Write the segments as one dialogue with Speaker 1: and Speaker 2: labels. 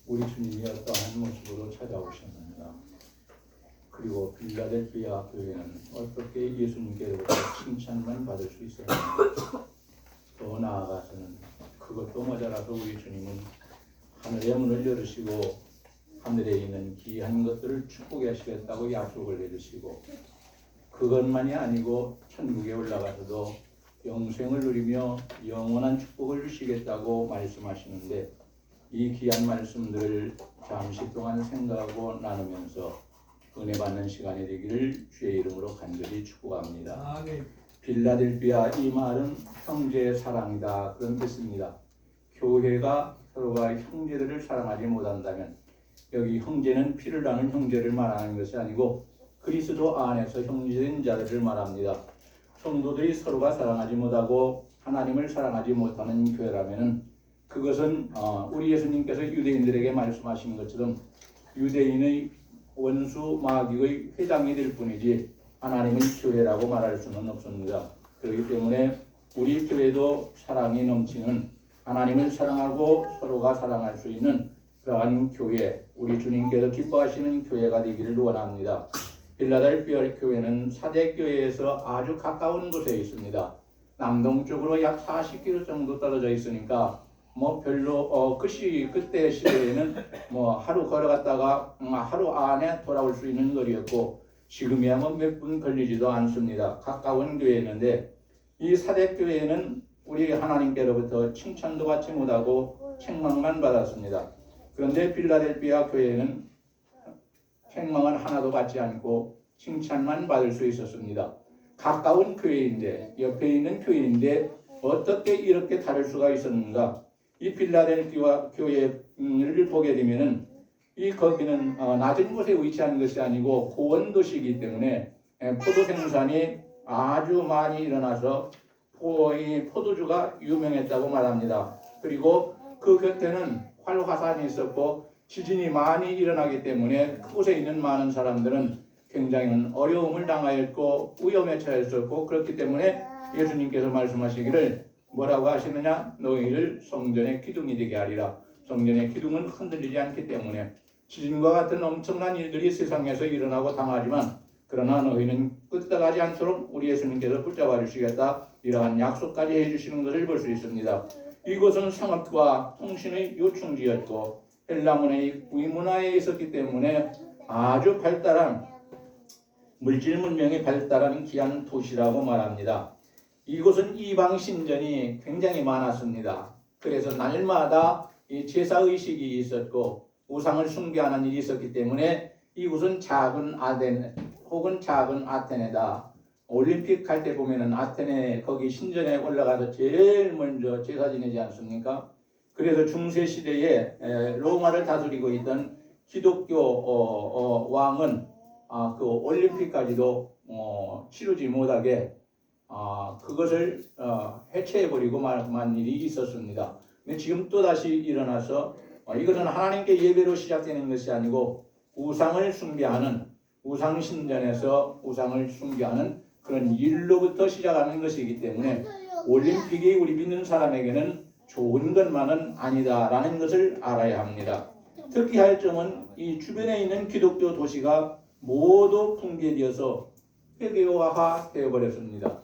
Speaker 1: 우리 주님이 어떠한 모습으로 찾아오셨느냐, 그리고 빌라델피아 교회는 어떻게 예수님께로부터 칭찬만 받을 수 있었느냐, 더 나아가서는 그것도 모자라서 우리 주님은 하늘의 문을 열으시고 하늘에 있는 귀한 것들을 축복해 하시겠다고 약속을 해주시고, 그것만이 아니고 천국에 올라가서도 영생을 누리며 영원한 축복을 주시겠다고 말씀하시는데, 이 귀한 말씀들을 잠시 동안 생각하고 나누면서 은혜 받는 시간이 되기를 주의 이름으로 간절히 축복합니다. 빌라델피아, 이 말은 형제의 사랑이다, 그런 뜻입니다. 교회가 서로가 형제들을 사랑하지 못한다면, 여기 형제는 피를 나눈 형제를 말하는 것이 아니고 그리스도 안에서 형제된 자들을 말합니다. 성도들이 서로가 사랑하지 못하고 하나님을 사랑하지 못하는 교회라면 그것은 우리 예수님께서 유대인들에게 말씀하신 것처럼 유대인의 원수 마귀의 회당이 될 뿐이지 하나님의 교회라고 말할 수는 없습니다. 그렇기 때문에 우리 교회도 사랑이 넘치는, 하나님을 사랑하고 서로가 사랑할 수 있는 그러한 교회, 우리 주님께서 기뻐하시는 교회가 되기를 원합니다. 빌라델피아 교회는 사대교회에서 아주 가까운 곳에 있습니다. 남동쪽으로 약 40km 정도 떨어져 있으니까 별로 그때 시대에는 하루 걸어갔다가 하루 안에 돌아올 수 있는 거리였고, 지금이야 몇 분 걸리지도 않습니다. 가까운 교회였는데, 이 사대교회는 우리 하나님께로부터 칭찬도 받지 못하고 책망만 받았습니다. 그런데 빌라델피아 교회는 책망은 하나도 받지 않고 칭찬만 받을 수 있었습니다. 가까운 교회인데, 옆에 있는 교회인데 어떻게 이렇게 다를 수가 있었는가? 이 빌라델피아 교회를 보게 되면은 거기는 낮은 곳에 위치한 것이 아니고 고원 도시이기 때문에 포도 생산이 아주 많이 일어나서 포도주가 유명했다고 말합니다. 그리고 그 곁에는 활화산이 있었고 지진이 많이 일어나기 때문에 그곳에 있는 많은 사람들은 굉장히 어려움을 당하였고 위험에 처했었고, 그렇기 때문에 예수님께서 말씀하시기를 뭐라고 하시느냐? 너희를 성전의 기둥이 되게 하리라. 성전의 기둥은 흔들리지 않기 때문에 지진과 같은 엄청난 일들이 세상에서 일어나고 당하지만, 그러나 너희는 끄떡하지 않도록 우리 예수님께서 붙잡아 주시겠다, 이러한 약속까지 해주시는 것을 볼 수 있습니다. 이곳은 상업과 통신의 요충지였고 헬라문의 위문화에 있었기 때문에 아주 발달한, 물질 문명이 발달한 귀한 도시라고 말합니다. 이곳은 이방 신전이 굉장히 많았습니다. 그래서 날마다 이 제사의식이 있었고 우상을 숭배하는 일이 있었기 때문에 이곳은 작은 아덴 혹은 작은 아테네다. 올림픽 할 때 보면은 아테네 거기 신전에 올라가서 제일 먼저 제사 지내지 않습니까? 그래서 중세 시대에 로마를 다스리고 있던 기독교 왕은 그 올림픽까지도 치르지 못하게 그것을 해체해버리고 만 일이 있었습니다. 근데 지금 또다시 일어나서 이것은 하나님께 예배로 시작되는 것이 아니고 우상을 숭배하는, 우상신전에서 우상을 숭배하는 그런 일로부터 시작하는 것이기 때문에 올림픽이 우리 믿는 사람에게는 좋은 것만은 아니다라는 것을 알아야 합니다. 특히할 점은 이 주변에 있는 기독교 도시가 모두 붕괴되어서 폐교화 되어버렸습니다.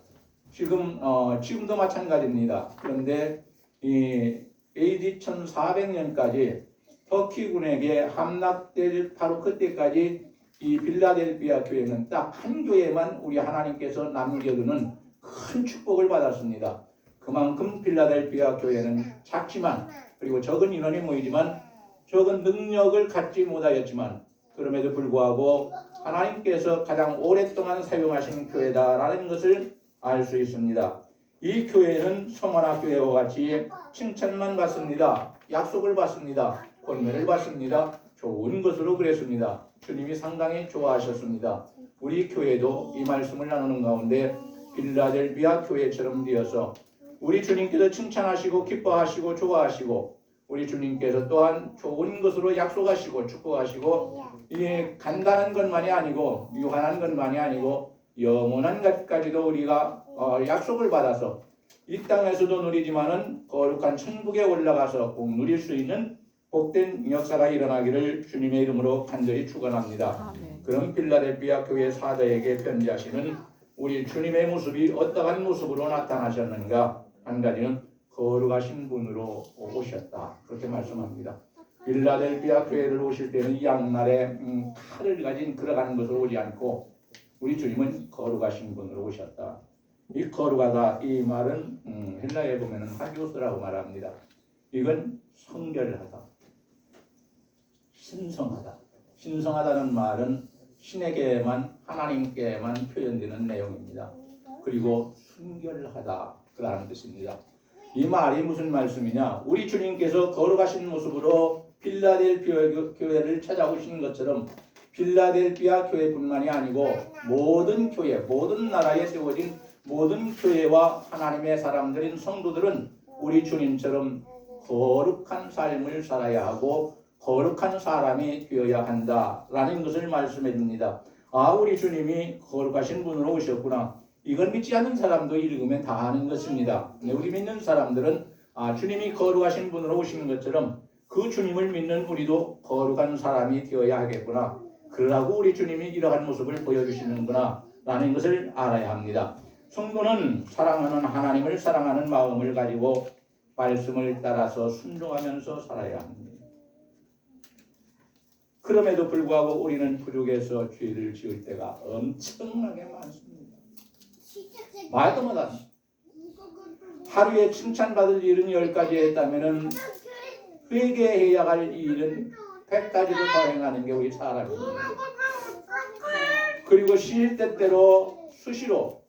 Speaker 1: 지금도 마찬가지입니다. 그런데 이 AD 1400년까지 터키군에게 함락될 바로 그때까지 이 빌라델피아 교회는 딱 한 교회만 우리 하나님께서 남겨두는 큰 축복을 받았습니다. 그만큼 빌라델피아 교회는 작지만, 그리고 적은 인원이 모이지만 적은 능력을 갖지 못하였지만, 그럼에도 불구하고 하나님께서 가장 오랫동안 사용하신 교회다라는 것을 알 수 있습니다. 이 교회는 성화나 교회와 같이 칭찬만 받습니다. 약속을 받습니다. 권면을 받습니다. 좋은 것으로 그랬습니다. 주님이 상당히 좋아하셨습니다. 우리 교회도 이 말씀을 나누는 가운데 빌라델피아 교회처럼 되어서 우리 주님께서 칭찬하시고 기뻐하시고 좋아하시고, 우리 주님께서 또한 좋은 것으로 약속하시고 축복하시고, 이 간단한 것만이 아니고 유한한 것만이 아니고 영원한 것까지도 우리가 약속을 받아서 이 땅에서도 누리지만은 거룩한 천국에 올라가서 꼭 누릴 수 있는 복된 역사가 일어나기를 주님의 이름으로 간절히 축원합니다.
Speaker 2: 아멘.
Speaker 1: 그럼 필라델피아 교회 사도에게 편지하시는 우리 주님의 모습이 어떠한 모습으로 나타나셨는가? 한 가지는 거룩하신 분으로 오셨다. 그렇게 말씀합니다. 필라델피아 교회를 오실 때는 양날에 칼을 가진 걸어가는 것으로 오지 않고 우리 주님은 거룩하신 분으로 오셨다. 이 거룩하다 이 말은 헬라에 보면은 하기오스라고 말합니다. 이건 성결하다, 신성하다. 신성하다는 말은 신에게만 하나님께만 표현되는 내용입니다. 그리고 순결하다라는 뜻입니다. 이 말이 무슨 말씀이냐? 우리 주님께서 거룩하신 모습으로 필라델피아 교회를 찾아오신 것처럼 필라델피아 교회뿐만이 아니고 모든 교회, 모든 나라에 세워진 모든 교회와 하나님의 사람들인 성도들은 우리 주님처럼 거룩한 삶을 살아야 하고 거룩한 사람이 되어야 한다라는 것을 말씀해 줍니다. 아, 우리 주님이 거룩하신 분으로 오셨구나. 이걸 믿지 않는 사람도 읽으면 다 아는 것입니다. 우리 믿는 사람들은 주님이 거룩하신 분으로 오신 것처럼 그 주님을 믿는 우리도 거룩한 사람이 되어야 하겠구나. 그러라고 우리 주님이 이러한 모습을 보여주시는구나 라는 것을 알아야 합니다. 성도는 사랑하는 하나님을 사랑하는 마음을 가지고 말씀을 따라서 순종하면서 살아야 합니다. 그럼에도 불구하고 우리는 부족해서 죄를 지을 때가 엄청나게 많습니다. 말도 못하는 하루에 칭찬받을 일은 10가지 했다면 회개해야 할 일은 100가지도 더 행하는 게 우리 사람입니다. 그리고 시일때때로 수시로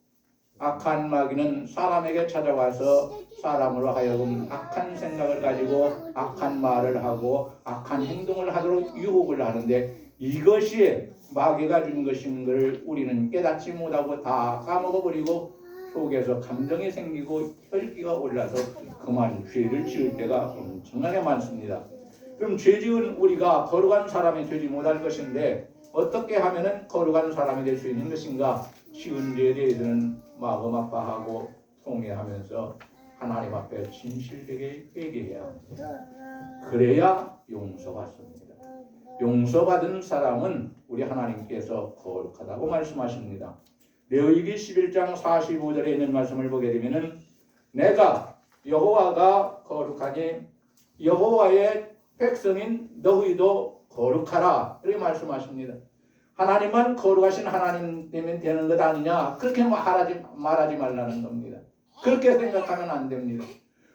Speaker 1: 악한 마귀는 사람에게 찾아와서 사람으로 하여금 악한 생각을 가지고 악한 말을 하고 악한 행동을 하도록 유혹을 하는데 이것이 마귀가 준 것인 것을 우리는 깨닫지 못하고 다 까먹어버리고 속에서 감정이 생기고 혈기가 올라서 그만 죄를 지을 때가 엄청나게 많습니다. 그럼 죄 지은 우리가 거룩한 사람이 되지 못할 것인데 어떻게 하면 거룩한 사람이 될 수 있는 것인가? 지은 죄에 대해서는 마음 아파하고 통회하면서 하나님 앞에 진실되게 회개해야 합니다. 그래야 용서받습니다. 용서받은 사람은 우리 하나님께서 거룩하다고 말씀하십니다. 레위기 11장 45절에 있는 말씀을 보게 되면은 내가 여호와가 거룩하니 여호와의 백성인 너희도 거룩하라 이렇게 말씀하십니다. 하나님만 거룩하신 하나님 되면 되는 것 아니냐 그렇게 말하지 말라는 겁니다. 그렇게 생각하면 안 됩니다.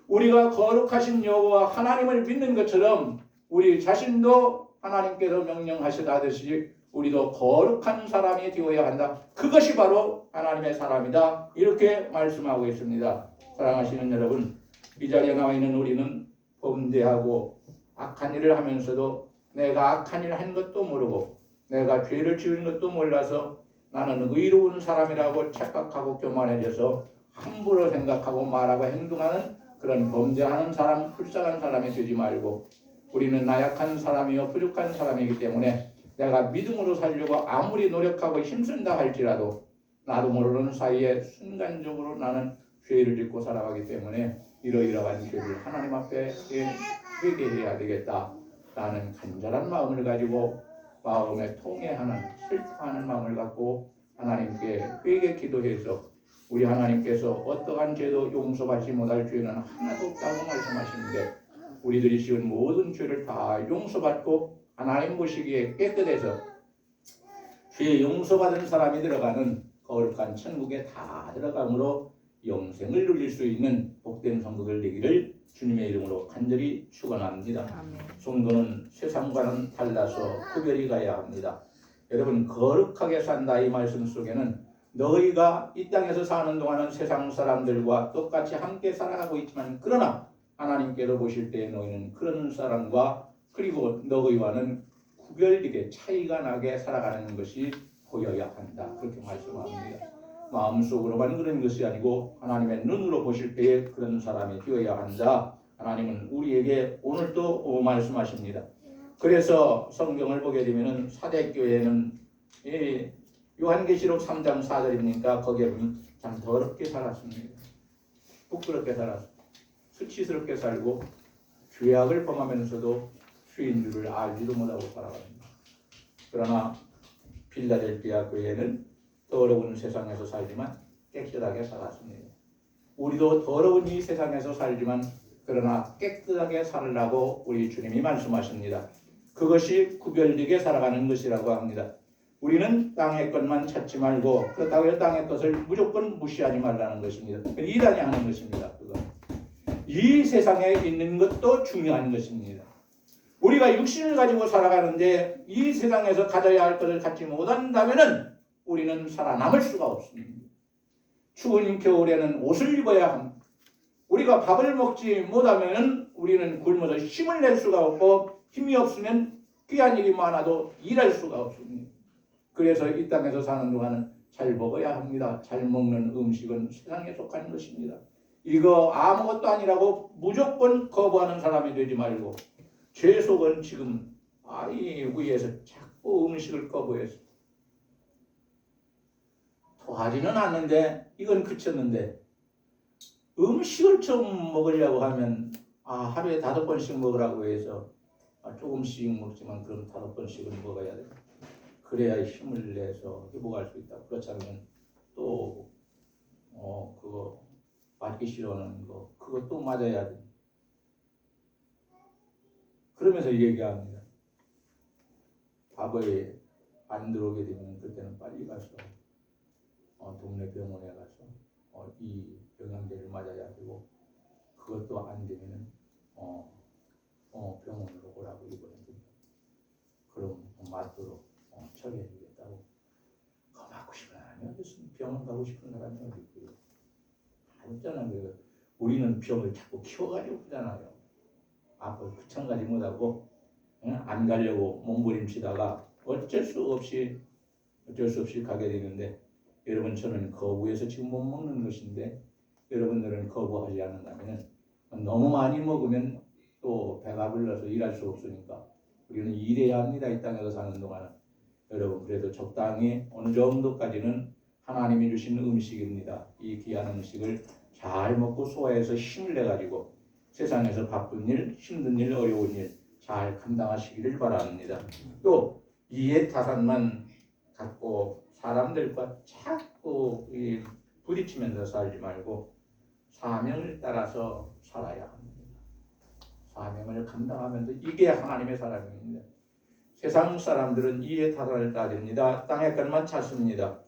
Speaker 1: 우리가 거룩하신 여호와 하나님을 믿는 것처럼 우리 자신도 하나님께서 명령하시다듯이 우리도 거룩한 사람이 되어야 한다. 그것이 바로 하나님의 사람이다. 이렇게 말씀하고 있습니다. 사랑하시는 여러분, 이 자리에 나와 있는 우리는 범죄하고 악한 일을 하면서도 내가 악한 일을 한 것도 모르고 내가 죄를 지은 것도 몰라서 나는 의로운 사람이라고 착각하고 교만해져서 함부로 생각하고 말하고 행동하는 그런 범죄하는 사람, 불쌍한 사람이 되지 말고 우리는 나약한 사람이요 부족한 사람이기 때문에 내가 믿음으로 살려고 아무리 노력하고 힘쓴다 할지라도 나도 모르는 사이에 순간적으로 나는 죄를 짓고 살아가기 때문에 이러이러한 죄를 하나님 앞에 회개해야 되겠다. 라는 간절한 마음을 가지고 마음에 통회하는 슬퍼하는 마음을 갖고 하나님께 회개 기도해서 우리 하나님께서 어떠한 죄도 용서받지 못할 죄는 하나도 없다고 말씀하시는데 우리들이 지은 모든 죄를 다 용서받고 하나님 보시기에 깨끗해서 죄 용서받은 사람이 들어가는 거룩한 천국에 다 들어감으로 영생을 누릴 수 있는 복된 성도들 되기를 주님의 이름으로 간절히 축원합니다. 성도는 세상과는 달라서 구별이 가야 합니다. 여러분 거룩하게 산다 이 말씀 속에는 너희가 이 땅에서 사는 동안은 세상 사람들과 똑같이 함께 살아가고 있지만 그러나 하나님께서 보실 때 너희는 그런 사람과 그리고 너희와는 구별되게 차이가 나게 살아가는 것이 보여야 한다. 그렇게 말씀합니다. 마음속으로만 그런 것이 아니고 하나님의 눈으로 보실 때에 그런 사람이 되어야 한다. 하나님은 우리에게 오늘도 말씀하십니다. 그래서 성경을 보게 되면 사대교회는 요한계시록 3장 4절입니까? 거기에 보면 참 더럽게 살았습니다. 부끄럽게 살았습니다. 수치스럽게 살고 죄악을 범하면서도 주인 줄을 알지도 못하고 살아갑니다. 그러나 필라델피아 교회는 더러운 세상에서 살지만 깨끗하게 살았습니다. 우리도 더러운 이 세상에서 살지만 그러나 깨끗하게 살으라고 우리 주님이 말씀하십니다. 그것이 구별되게 살아가는 것이라고 합니다. 우리는 땅의 것만 찾지 말고 그렇다고 해서 땅의 것을 무조건 무시하지 말라는 것입니다. 이단이 하는 것입니다. 그건. 이 세상에 있는 것도 중요한 것입니다. 우리가 육신을 가지고 살아가는데 이 세상에서 가져야 할 것을 갖지 못한다면 우리는 살아남을 수가 없습니다. 추운 겨울에는 옷을 입어야 합니다. 우리가 밥을 먹지 못하면 우리는 굶어서 힘을 낼 수가 없고 힘이 없으면 귀한 일이 많아도 일할 수가 없습니다. 그래서 이 땅에서 사는 동안은 잘 먹어야 합니다. 잘 먹는 음식은 세상에 속한 것입니다. 이거 아무것도 아니라고 무조건 거부하는 사람이 되지 말고 제 속은 지금 이 위에서 자꾸 음식을 거부해서 토하지는 않는데 이건 그쳤는데 음식을 좀 먹으려고 하면 하루에 5번씩 먹으라고 해서 조금씩 먹지만 그럼 5번씩은 먹어야 돼. 그래야 힘을 내서 회복할 수 있다. 그렇지 않으면 또 그거 맞기 싫어하는 거 그거 또 맞아야 돼. 그러면서 얘기합니다. 밥에 안 들어오게 되면 그때는 빨리 가서 동네 병원에 가서 이 영양제를 맞아야 되고 그것도 안 되면은 병원으로 오라고 이번에도 그럼 맞도록 처리해 주겠다고. 그거 맞고 싶은 사람이 어디 있습니까? 병원 가고 싶은 사람이 어디 있고요. 없잖아요. 우리는 병을 자꾸 키워가지고 그러잖아요. 앞으로 귀찮가지 못하고 안 가려고 몸부림치다가 어쩔 수 없이 가게 되는데 여러분 저는 거부해서 지금 못 먹는 것인데 여러분들은 거부하지 않는다면 너무 많이 먹으면 또 배가 불러서 일할 수 없으니까 우리는 일해야 합니다. 이 땅에서 사는 동안은. 여러분 그래도 적당히 어느 정도까지는 하나님이 주신 음식입니다. 이 귀한 음식을 잘 먹고 소화해서 힘을 내가지고 세상에서 바쁜 일, 힘든 일, 어려운 일 잘 감당하시기를 바랍니다. 또 이해 타산만 갖고 사람들과 자꾸 부딪히면서 살지 말고 사명을 따라서 살아야 합니다. 사명을 감당하면서 이게 하나님의 사람입니다. 세상 사람들은 이해 타산을 따집니다. 땅의 것만 찾습니다.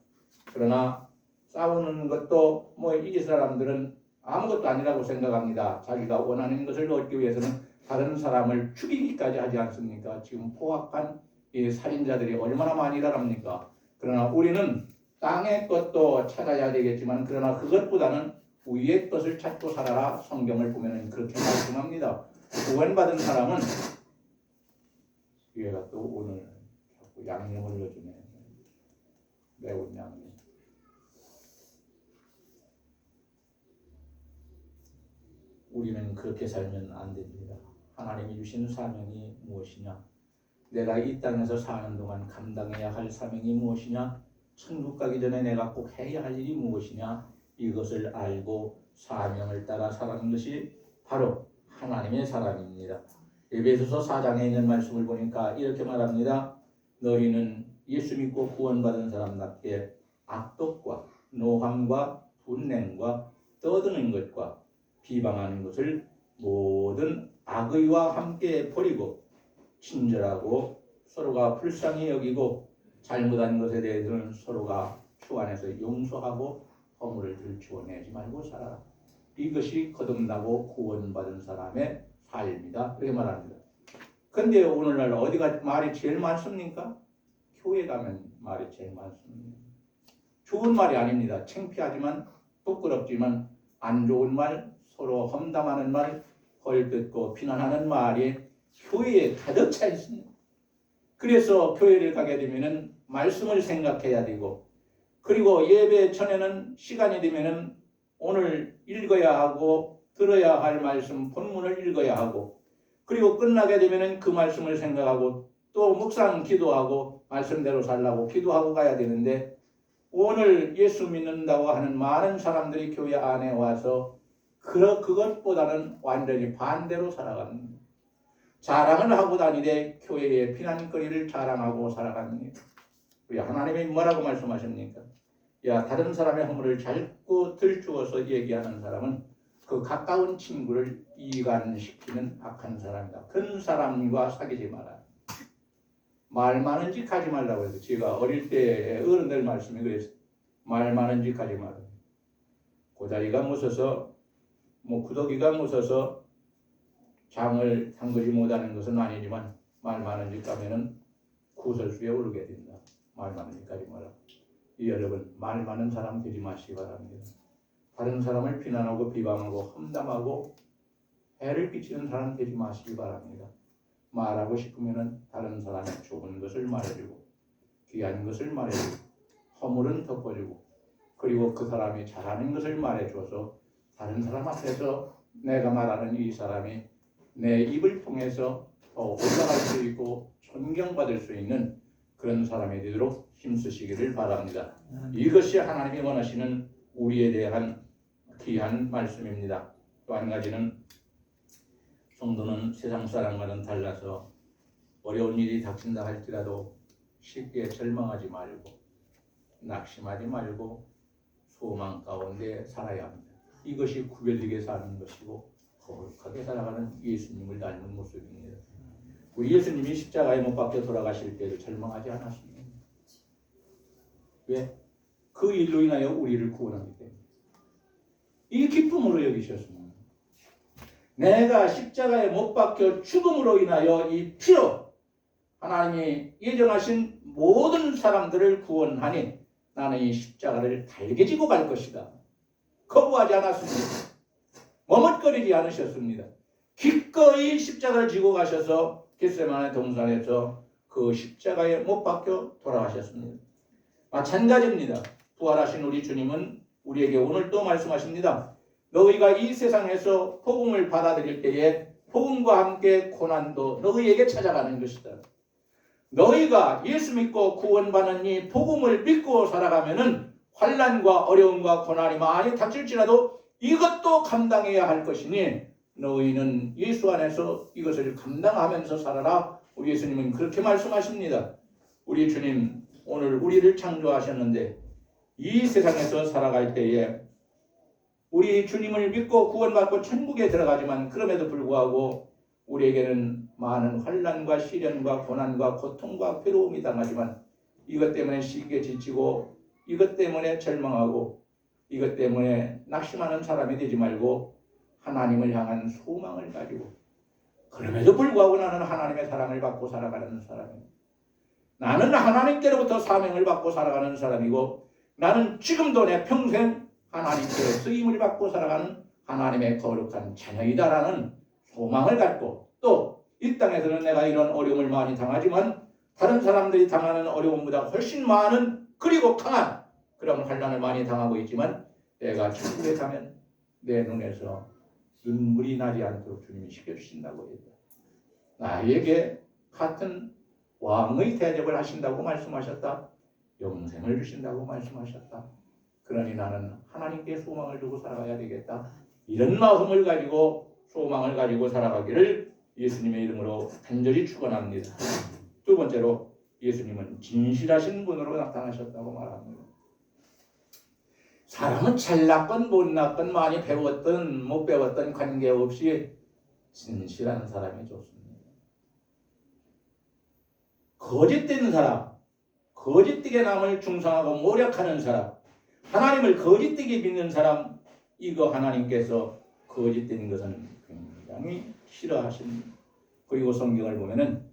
Speaker 1: 그러나 싸우는 것도 이 사람들은 아무것도 아니라고 생각합니다. 자기가 원하는 것을 얻기 위해서는 다른 사람을 죽이기까지 하지 않습니까? 지금 포악한 이 살인자들이 얼마나 많이 일어납니까? 그러나 우리는 땅의 것도 찾아야 되겠지만 그러나 그것보다는 위의 것을 찾고 살아라. 성경을 보면 그렇게 말씀합니다. 구원받은 사람은 얘가 또 오늘 자꾸 양념을 넣어주네. 매운 양념. 우리는 그렇게 살면 안 됩니다. 하나님이 주신 사명이 무엇이냐? 내가 이 땅에서 사는 동안 감당해야 할 사명이 무엇이냐? 천국 가기 전에 내가 꼭 해야 할 일이 무엇이냐? 이것을 알고 사명을 따라 살아가는 것이 바로 하나님의 사람입니다. 에베소서 4장에 있는 말씀을 보니까 이렇게 말합니다. 너희는 예수 믿고 구원받은 사람답게 악독과 노함과 분냉과 떠드는 것과 비방하는 것을 모든 악의와 함께 버리고 친절하고 서로가 불쌍히 여기고 잘못한 것에 대해서는 서로가 주 안에서 용서하고 허물을 들추어내지 말고 살아라. 이것이 거듭나고 구원받은 사람의 삶이다. 그렇게 말합니다. 근데 오늘날 어디가 말이 제일 많습니까? 교회 가면 말이 제일 많습니다. 좋은 말이 아닙니다. 창피하지만 부끄럽지만 안 좋은 말, 서로 험담하는 말, 헐뜯고 비난하는 말이 교회에 가득 차 있습니다. 그래서 교회를 가게 되면은 말씀을 생각해야 되고 그리고 예배 전에는 시간이 되면은 오늘 읽어야 하고 들어야 할 말씀 본문을 읽어야 하고 그리고 끝나게 되면은 그 말씀을 생각하고 또 묵상 기도하고 말씀대로 살라고 기도하고 가야 되는데 오늘 예수 믿는다고 하는 많은 사람들이 교회 안에 와서 그것보다는 완전히 반대로 살아갑니다. 자랑을 하고 다니되 교회의 피난거리를 자랑하고 살아갑니다. 우리 하나님이 뭐라고 말씀하십니까? 야, 다른 사람의 허물을 자꾸 들추어서 얘기하는 사람은 그 가까운 친구를 이간시키는 악한 사람이다. 그런 사람과 사귀지 마라. 말 많은 짓 하지 말라고 해서 제가 어릴 때 어른들 말씀이 그랬어요. 말 많은 짓 하지 마라. 고다리가 무서서 구더기가 무서서 장을 담그지 못하는 것은 아니지만 말 많은 짓 하면은 구설수에 오르게 된다. 말 많은 짓 하지 마라. 여러분, 말 많은 사람 되지 마시기 바랍니다. 다른 사람을 비난하고 비방하고 험담하고 해를 끼치는 사람 되지 마시기 바랍니다. 말하고 싶으면 다른 사람의 좋은 것을 말해주고 귀한 것을 말해주고 허물은 덮어주고 그리고 그 사람이 잘하는 것을 말해줘서 다른 사람 앞에서 내가 말하는 이 사람이 내 입을 통해서 더 올라갈 수 있고 존경받을 수 있는 그런 사람이 되도록 힘쓰시기를 바랍니다. 이것이 하나님이 원하시는 우리에 대한 귀한 말씀입니다. 또 한 가지는 성도는 세상 사람과는 달라서 어려운 일이 닥친다 할지라도 쉽게 절망하지 말고 낙심하지 말고 소망 가운데 살아야 합니다. 이것이 구별되게 사는 것이고 거룩하게 살아가는 예수님을 닮은 모습입니다. 우리 예수님이 십자가에 못 박혀 돌아가실 때도 절망하지 않았습니다. 왜? 그 일로 인하여 우리를 구원하기 때문에 이 기쁨으로 여기셨습니다. 내가 십자가에 못 박혀 죽음으로 인하여 이 피로 하나님이 예정하신 모든 사람들을 구원하니 나는 이 십자가를 달게 지고 갈 것이다. 거부하지 않았습니다. 머뭇거리지 않으셨습니다. 기꺼이 십자가를 지고 가셔서 겟세마네 동산에서 그 십자가에 못 박혀 돌아가셨습니다. 마찬가지입니다. 부활하신 우리 주님은 우리에게 오늘 또 말씀하십니다. 너희가 이 세상에서 복음을 받아들일 때에 복음과 함께 고난도 너희에게 찾아가는 것이다. 너희가 예수 믿고 구원받는 이 복음을 믿고 살아가면은 환난과 어려움과 고난이 많이 닥칠지라도 이것도 감당해야 할 것이니 너희는 예수 안에서 이것을 감당하면서 살아라. 우리 예수님은 그렇게 말씀하십니다. 우리 주님 오늘 우리를 창조하셨는데 이 세상에서 살아갈 때에 우리 주님을 믿고 구원받고 천국에 들어가지만 그럼에도 불구하고 우리에게는 많은 환난과 시련과 고난과 고통과 괴로움이 당하지만 이것 때문에 쉽게 지치고 이것 때문에 절망하고 이것 때문에 낙심하는 사람이 되지 말고 하나님을 향한 소망을 가지고 그럼에도 불구하고 나는 하나님의 사랑을 받고 살아가는 사람입니다. 나는 하나님께로부터 사명을 받고 살아가는 사람이고 나는 지금도 내 평생 하나님께 쓰임을 받고 살아가는 하나님의 거룩한 자녀이다라는 소망을 갖고 또 이 땅에서는 내가 이런 어려움을 많이 당하지만 다른 사람들이 당하는 어려움보다 훨씬 많은 그리고 강한 그런 환난을 많이 당하고 있지만 내가 천국에 가면 내 눈에서 눈물이 나지 않도록 주님이 시켜주신다고 했다. 나에게 같은 왕의 대접을 하신다고 말씀하셨다. 영생을 주신다고 말씀하셨다. 그러니 나는 하나님께 소망을 두고 살아가야 되겠다. 이런 마음을 가지고 소망을 가지고 살아가기를 예수님의 이름으로 간절히 축원합니다. 두 번째로 예수님은 진실하신 분으로 나타나셨다고 말합니다. 사람은 잘났건 못났건 많이 배웠든 못 배웠든 관계없이 진실한 사람이 좋습니다. 거짓된 사람, 거짓되게 남을 중상하고 모략하는 사람, 하나님을 거짓되게 믿는 사람, 이거 하나님께서 거짓된 것은 굉장히 싫어하십니다. 그리고 성경을 보면은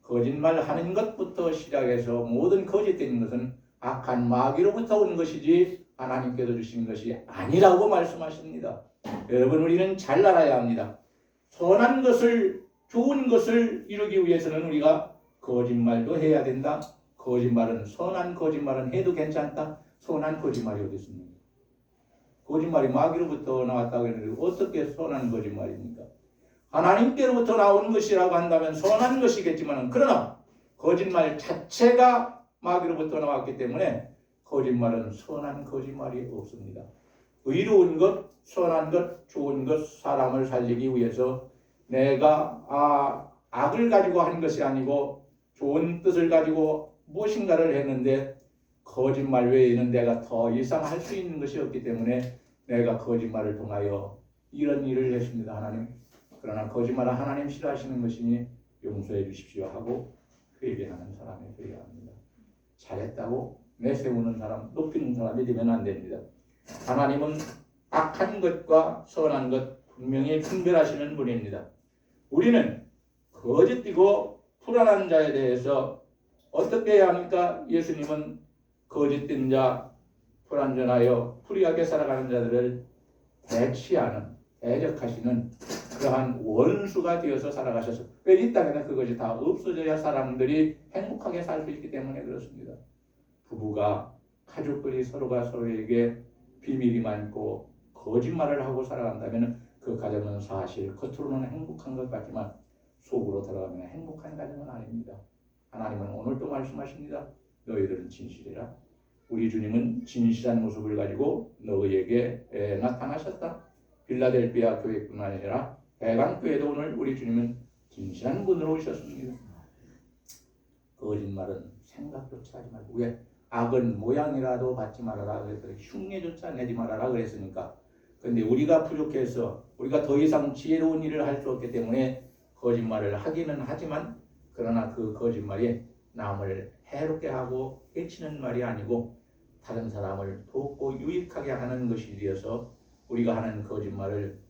Speaker 1: 거짓말하는 것부터 시작해서 모든 거짓된 것은 악한 마귀로부터 온 것이지 하나님께서 주신 것이 아니라고 말씀하십니다. 여러분 우리는 잘 알아야 합니다. 선한 것을 좋은 것을 이루기 위해서는 우리가 거짓말도 해야 된다. 거짓말은 선한 거짓말은 해도 괜찮다. 선한 거짓말이 어디 있습니까? 거짓말이 마귀로부터 나왔다고 했는데 어떻게 선한 거짓말입니까? 하나님께로부터 나온 것이라고 한다면 선한 것이겠지만 그러나 거짓말 자체가 마귀로부터 나왔기 때문에 거짓말은 선한 거짓말이 없습니다. 의로운 것, 선한 것, 좋은 것, 사람을 살리기 위해서 내가 악을 가지고 한 것이 아니고 좋은 뜻을 가지고 무엇인가를 했는데 거짓말 외에는 내가 더 이상 할 수 있는 것이 없기 때문에 내가 거짓말을 통하여 이런 일을 했습니다. 하나님. 그러나 거짓말은 하나님 싫어하시는 것이니 용서해 주십시오 하고 회개하는 사람이 되어야 합니다. 잘했다고 내세우는 사람, 높이는 사람이 되면 안 됩니다. 하나님은 악한 것과 선한 것 분명히 분별하시는 분입니다. 우리는 거짓되고 불안한 자에 대해서 어떻게 해야 합니까? 예수님은 거짓된 자, 불완전하여 불의하게 살아가는 자들을 대치하는, 대적하시는 그러한 원수가 되어서 살아가셔서 왜 이 땅에는 그것이 다 없어져야 사람들이 행복하게 살 수 있기 때문에 그렇습니다. 부부가, 가족들이 서로가 서로에게 비밀이 많고 거짓말을 하고 살아간다면 그 가정은 사실 겉으로는 행복한 것 같지만 속으로 들어가면 행복한 가정은 아닙니다. 하나님은 오늘도 말씀하십니다. 너희들은 진실이라. 우리 주님은 진실한 모습을 가지고 너희에게 나타나셨다. 빌라델비아 교회뿐만 아니라 대강교회도 오늘 우리 주님은 진실한 분으로 오셨습니다. 거짓말은 생각조차 하지 말고 왜? 악은 모양이라도 받지 말아라 그랬더니 흉내조차 내지 말아라 그랬으니까. 그런데 우리가 부족해서 우리가 더 이상 지혜로운 일을 할 수 없기 때문에 거짓말을 하기는 하지만 그러나 그 거짓말이 남을 해롭게 하고 해치는 말이 아니고 다른 사람을 돕고 유익하게 하는 것이 되어서 우리가 하는 거짓말을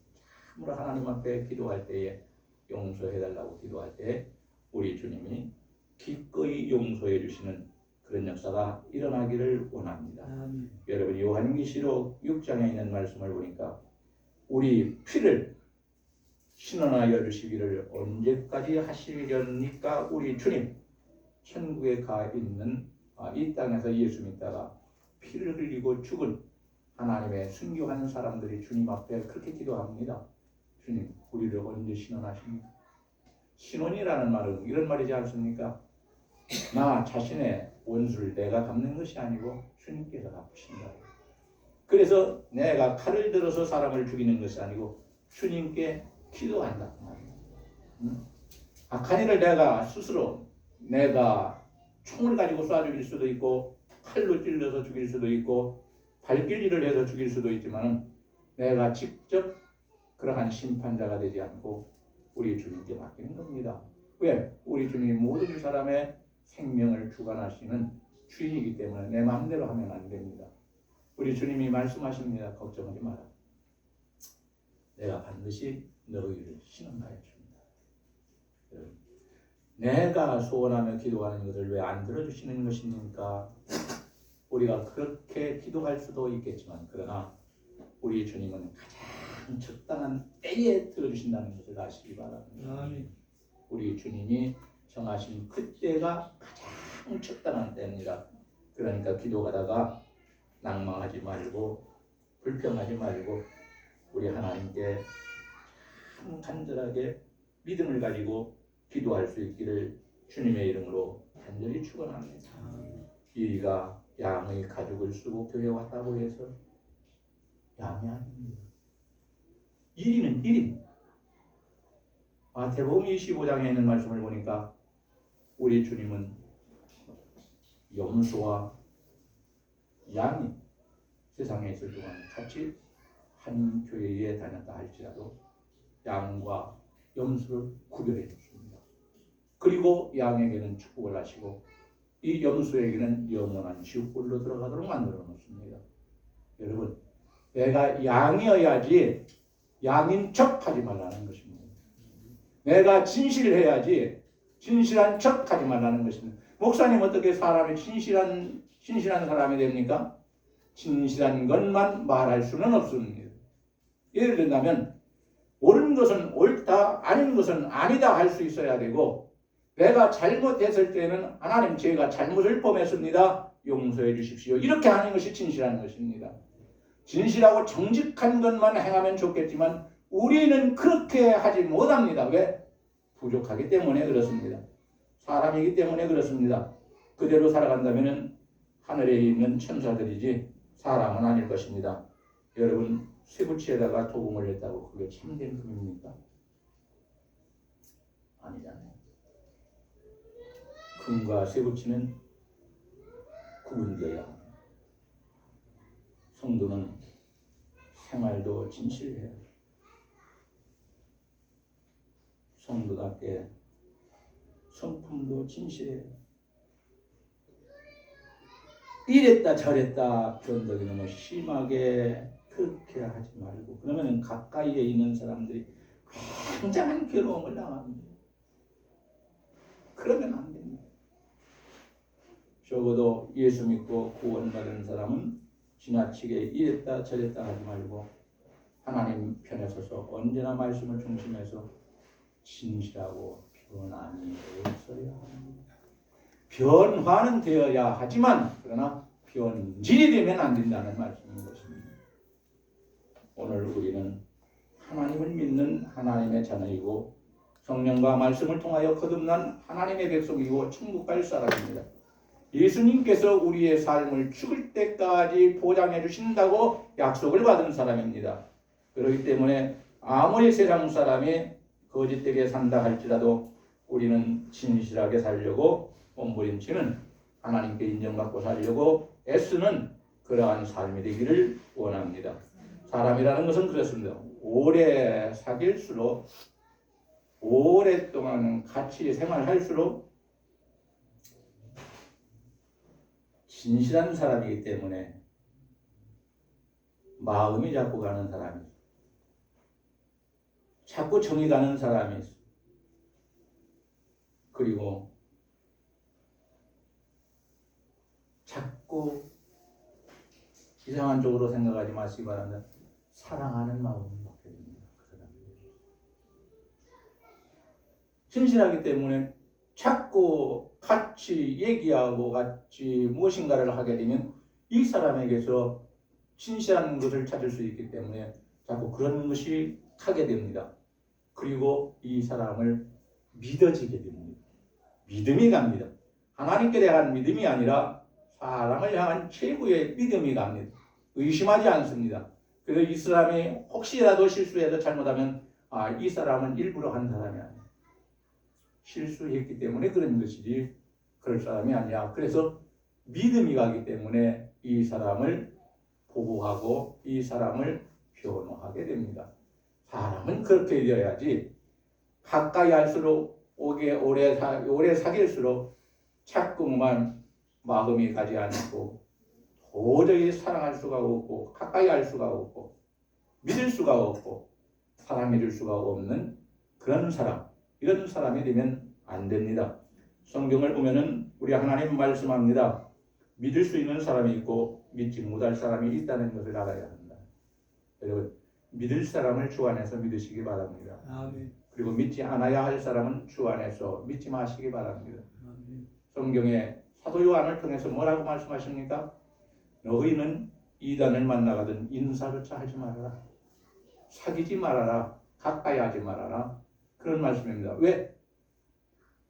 Speaker 1: 참으로 하나님 앞에 기도할 때에 용서해달라고 기도할 때 우리 주님이 기꺼이 용서해 주시는 그런 역사가 일어나기를 원합니다. 여러분 요한계시록 6장에 있는 말씀을 보니까 우리 피를 신원하여 주시기를 언제까지 하시려니까 우리 주님 천국에 가 있는 이 땅에서 예수 믿다가 피를 흘리고 죽은 하나님의 순교한 사람들이 주님 앞에 그렇게 기도합니다. 주님 우리를 언제 신원하십니까? 신원이라는 말은 이런 말이지 않습니까? 나 자신의 원수를 내가 갚는 것이 아니고 주님께서 갚으신다. 그래서 내가 칼을 들어서 사람을 죽이는 것이 아니고 주님께 기도한다. 악한 일을 내가 스스로 내가 총을 가지고 쏴 죽일 수도 있고 칼로 찔러서 죽일 수도 있고 발길이를 해서 죽일 수도 있지만 내가 직접 그러한 심판자가 되지 않고 우리 주님께 맡기는 겁니다. 왜? 우리 주님이 모든 사람의 생명을 주관하시는 주인이기 때문에 내 마음대로 하면 안 됩니다. 우리 주님이 말씀하십니다. 걱정하지 마라. 내가 반드시 너희를 신원하여 줍니다. 내가 소원하며 기도하는 것을 왜 안 들어주시는 것입니까? 우리가 그렇게 기도할 수도 있겠지만 그러나 우리 주님은 가장 적당한 때에 들어주신다는 것을 아시기 바랍니다. 우리 주님이 정하신 그때가 가장 적당한 때입니다. 그러니까 기도하다가 낭망하지 말고 불평하지 말고 우리 하나님께 참 간절하게 믿음을 가지고 기도할 수 있기를 주님의 이름으로 간절히 축원합니다. 이리가 양의 가죽을 쓰고 교회에 왔다고 해서 양이 아닙니다. 일이는 일입니다. 마태복음 25장에 있는 말씀을 보니까 우리 주님은 염소와 양이 세상에 있을 동안 같이 한 교회에 다녔다 할지라도 양과 염소를 구별해 줬습니다. 그리고 양에게는 축복을 하시고 이 염소에게는 영원한 지옥불로 들어가도록 만들어 놓습니다. 여러분, 내가 양이어야지 양인 척 하지 말라는 것입니다. 내가 진실해야지 진실한 척 하지 말라는 것입니다. 목사님 어떻게 사람이 진실한 사람이 됩니까? 진실한 것만 말할 수는 없습니다. 예를 든다면 옳은 것은 옳다, 아닌 것은 아니다 할 수 있어야 되고 내가 잘못했을 때는 하나님 제가 잘못을 범했습니다. 용서해 주십시오. 이렇게 하는 것이 진실한 것입니다. 진실하고 정직한 것만 행하면 좋겠지만 우리는 그렇게 하지 못합니다. 왜? 부족하기 때문에 그렇습니다. 사람이기 때문에 그렇습니다. 그대로 살아간다면 하늘에 있는 천사들이지 사람은 아닐 것입니다. 여러분 쇠붙이에다가 도금을 했다고 그게 참된 금입니까? 아니잖아요. 금과 쇠붙이는 구분되어야 합니다. 성도는 생활도 진실해야 합니다. 성도답게 성품도 진실해야 합니다. 이랬다 저랬다 변덕이 너무 심하게 그렇게 하지 말고, 그러면 가까이에 있는 사람들이 굉장한 괴로움을 당합니다. 그러면 안 됩니다. 적어도 예수 믿고 구원받은 사람은 지나치게 이랬다 저랬다 하지 말고 하나님 편에 서서 언제나 말씀을 중심해서 진실하고 변함이 없어야 합니다. 변화는 되어야 하지만 그러나 변질이 되면 안 된다는 말씀인 것입니다. 오늘 우리는 하나님을 믿는 하나님의 자녀이고 성령과 말씀을 통하여 거듭난 하나님의 백성이고 천국 갈 사람입니다. 예수님께서 우리의 삶을 죽을 때까지 보장해 주신다고 약속을 받은 사람입니다. 그렇기 때문에 아무리 세상 사람이 거짓되게 산다 할지라도 우리는 진실하게 살려고 몸부림치는, 하나님께 인정받고 살려고 애쓰는 그러한 삶이 되기를 원합니다. 사람이라는 것은 그렇습니다. 오래 사귈수록, 오랫동안 같이 생활할수록 진실한 사람이기 때문에 마음이 자꾸 가는 사람이 있어. 자꾸 정이 가는 사람이 있어. 그리고 자꾸 이상한 쪽으로 생각하지 마시기 바랍니다. 사랑하는 마음을 갖게 됩니다. 진실하기 때문에 자꾸 같이 얘기하고 같이 무엇인가를 하게 되면 이 사람에게서 진실한 것을 찾을 수 있기 때문에 자꾸 그런 것이 하게 됩니다. 그리고 이 사람을 믿어지게 됩니다. 믿음이 갑니다. 하나님께 대한 믿음이 아니라 사람을 향한 최고의 믿음이 갑니다. 의심하지 않습니다. 그래서 이 사람이 혹시라도 실수해서 잘못하면 이 사람은 일부러 한 사람이 아니야. 실수했기 때문에 그런 것이지 그럴 사람이 아니야. 그래서 믿음이 가기 때문에 이 사람을 보호하고 이 사람을 변호하게 됩니다. 사람은 그렇게 되어야지 가까이 할수록 오래 사귈수록 자꾸만 마음이 가지 않고 도저히 사랑할 수가 없고 가까이 할 수가 없고 믿을 수가 없고 사랑해 줄 수가 없는 그런 사람, 이런 사람이 되면 안 됩니다. 성경을 보면은 우리 하나님 말씀합니다. 믿을 수 있는 사람이 있고 믿지 못할 사람이 있다는 것을 알아야 합니다. 여러분, 믿을 사람을 주 안에서 믿으시기 바랍니다.
Speaker 2: 아멘.
Speaker 1: 그리고 믿지 않아야 할 사람은 주 안에서 믿지 마시기 바랍니다.
Speaker 2: 아멘.
Speaker 1: 성경에 사도 요한을 통해서 뭐라고 말씀하십니까? 너희는 이단을 만나거든 인사조차 하지 말아라. 사귀지 말아라. 가까이 하지 말아라. 그런 말씀입니다. 왜?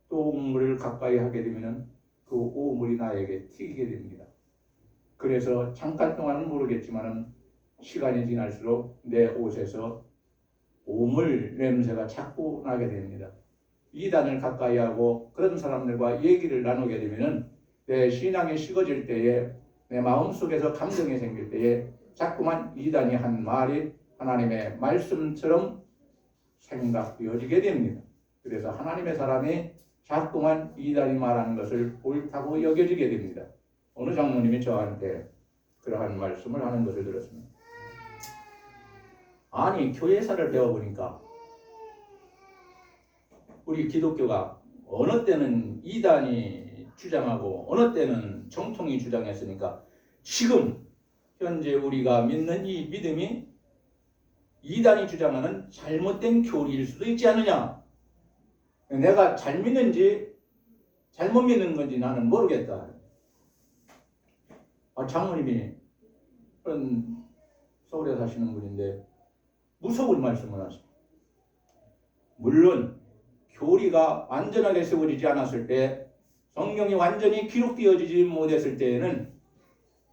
Speaker 1: 또 오물을 가까이 하게 되면 그 오물이 나에게 튀기게 됩니다. 그래서 잠깐 동안은 모르겠지만 시간이 지날수록 내 옷에서 오물 냄새가 자꾸 나게 됩니다. 이단을 가까이 하고 그런 사람들과 얘기를 나누게 되면 내 신앙이 식어질 때에, 내 마음속에서 감정이 생길 때에 자꾸만 이단이 한 말이 하나님의 말씀처럼 생각되어지게 됩니다. 그래서 하나님의 사람이 자꾸만 이단이 말하는 것을 옳다고 여겨지게 됩니다. 어느 장로님이 저한테 그러한 말씀을 하는 것을 들었습니다. 아니, 교회사를 배워보니까 우리 기독교가 어느 때는 이단이 주장하고 어느 때는 정통이 주장했으니까 지금 현재 우리가 믿는 이 믿음이 이단이 주장하는 잘못된 교리일 수도 있지 않느냐. 내가 잘 믿는지 잘못 믿는 건지 나는 모르겠다. 장모님이 그런 서울에 사시는 분인데 무속을 말씀을 하십니다. 물론 교리가 완전하게 세워지지 않았을 때, 성경이 완전히 기록되어지지 못했을 때에는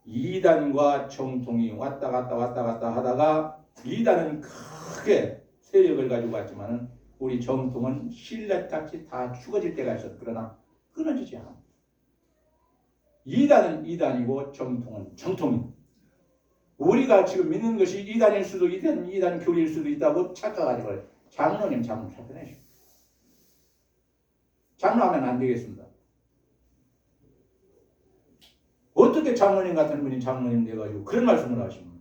Speaker 1: 이단과 정통이 왔다 갔다 하다가 이단은 크게 세력을 가지고 왔지만 우리 정통은 신라같이 다 죽어질 때가 있었다. 그러나 끊어지지 않아. 이단은 이단이고 정통은 정통입니다. 우리가 지금 믿는 것이 이단일 수도 이단 교리일 수도 있다고 착각하지 말아요. 장로님 찾아내시오. 장로하면 안 되겠습니다. 어떻게 장로님 같은 분이 장로님 돼가지고 그런 말씀을 하십니까?